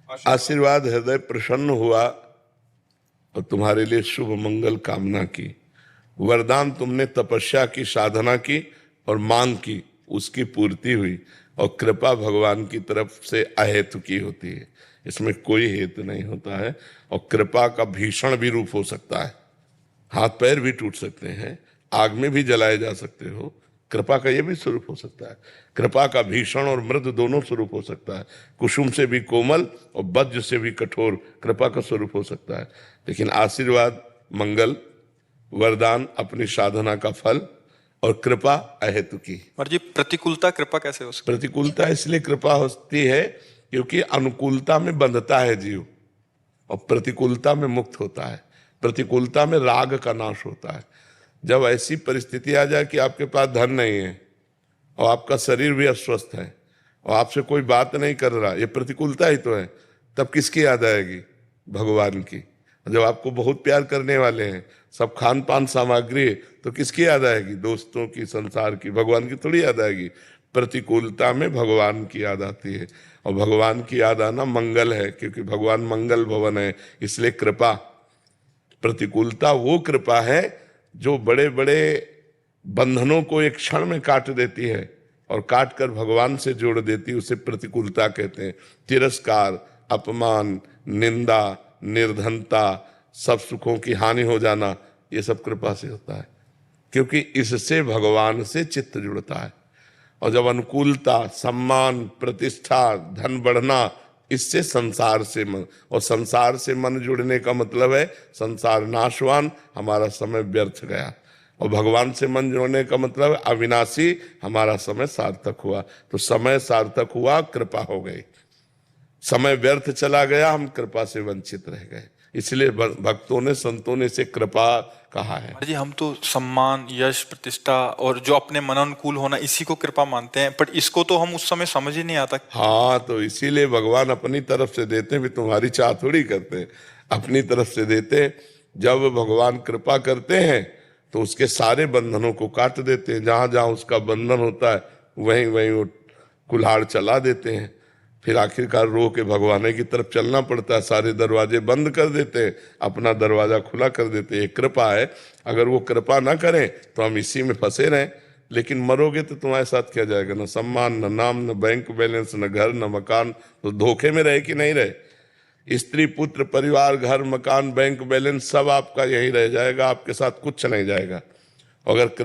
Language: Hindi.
आशीर्वाद हृदय प्रसन्न हुआ और तुम्हारे लिए शुभ मंगल कामना की। वरदान तुमने तपस्या की, साधना की और मांग की, उसकी पूर्ति हुई। और कृपा भगवान की तरफ से अहेतु की होती है, इसमें कोई हेतु नहीं होता है। और कृपा का भीषण भी रूप हो सकता है, हाथ पैर भी टूट सकते हैं, आग में भी जलाए जा सकते हो। कृपा का यह भी स्वरूप हो सकता है। कृपा का भीषण और मृद दोनों स्वरूप हो सकता है। कुसुम से भी कोमल और वज्र से भी कठोर कृपा का स्वरूप हो सकता है। लेकिन आशीर्वाद मंगल, वरदान अपनी साधना का फल और कृपा अहेतु की। और जी प्रतिकूलता कृपा कैसे हो सकती? प्रतिकूलता इसलिए कृपा होती है क्योंकि अनुकूलता में बंधता है जीव और प्रतिकूलता में मुक्त होता है। प्रतिकूलता में राग का नाश होता है। जब ऐसी परिस्थिति आ जाए कि आपके पास धन नहीं है और आपका शरीर भी अस्वस्थ है और आपसे कोई बात नहीं कर रहा, ये प्रतिकूलता ही तो है, तब किसकी याद आएगी? भगवान की। जब आपको बहुत प्यार करने वाले हैं, सब खान पान सामग्री है, तो किसकी याद आएगी? दोस्तों की, संसार की। भगवान की थोड़ी याद आएगी। प्रतिकूलता में भगवान की याद आती है और भगवान की याद आना मंगल है, क्योंकि भगवान मंगल भवन है। इसलिए कृपा, प्रतिकूलता वो कृपा है जो बड़े बड़े बंधनों को एक क्षण में काट देती है और काट कर भगवान से जोड़ देती है, उसे प्रतिकूलता कहते हैं। तिरस्कार, अपमान, निंदा, निर्धनता, सब सुखों की हानि हो जाना, ये सब कृपा से होता है, क्योंकि इससे भगवान से चित्त जुड़ता है। और जब अनुकूलता, सम्मान, प्रतिष्ठा, धन बढ़ना, इससे संसार से मन, और संसार से मन जुड़ने का मतलब है संसार नाशवान, हमारा समय व्यर्थ गया। और भगवान से मन जोड़ने का मतलब है अविनाशी, हमारा समय सार्थक हुआ। तो समय सार्थक हुआ, कृपा हो गई। समय व्यर्थ चला गया, हम कृपा से वंचित रह गए। इसलिए भक्तों ने, संतों ने इसे कृपा कहा है। जी हम तो सम्मान, यश, प्रतिष्ठा और जो अपने मन अनुकूल होना, इसी को कृपा मानते हैं, पर इसको तो हम उस समय समझ ही नहीं आता। हाँ, तो इसीलिए भगवान अपनी तरफ से देते हैं, भी तुम्हारी चाह थोड़ी करते हैं, अपनी तरफ से देते हैं। जब भगवान कृपा करते हैं तो उसके सारे बंधनों को काट देते हैं। जहां जहां उसका बंधन होता है वहीं वहीं वो कुल्हाड़ चला देते हैं। फिर आखिरकार रो के भगवान की तरफ चलना पड़ता है। सारे दरवाजे बंद कर देते हैं, अपना दरवाजा खुला कर देते हैं। कृपा है। अगर वो कृपा ना करें तो हम इसी में फंसे रहें। लेकिन मरोगे तो तुम्हारे साथ क्या जाएगा? न सम्मान, न नाम, न बैंक बैलेंस, न घर, न मकान। तो धोखे में रहे कि नहीं रहे? स्त्री, पुत्र, परिवार, घर, मकान, बैंक बैलेंस सब आपका यही रह जाएगा, आपके साथ कुछ नहीं जाएगा। अगर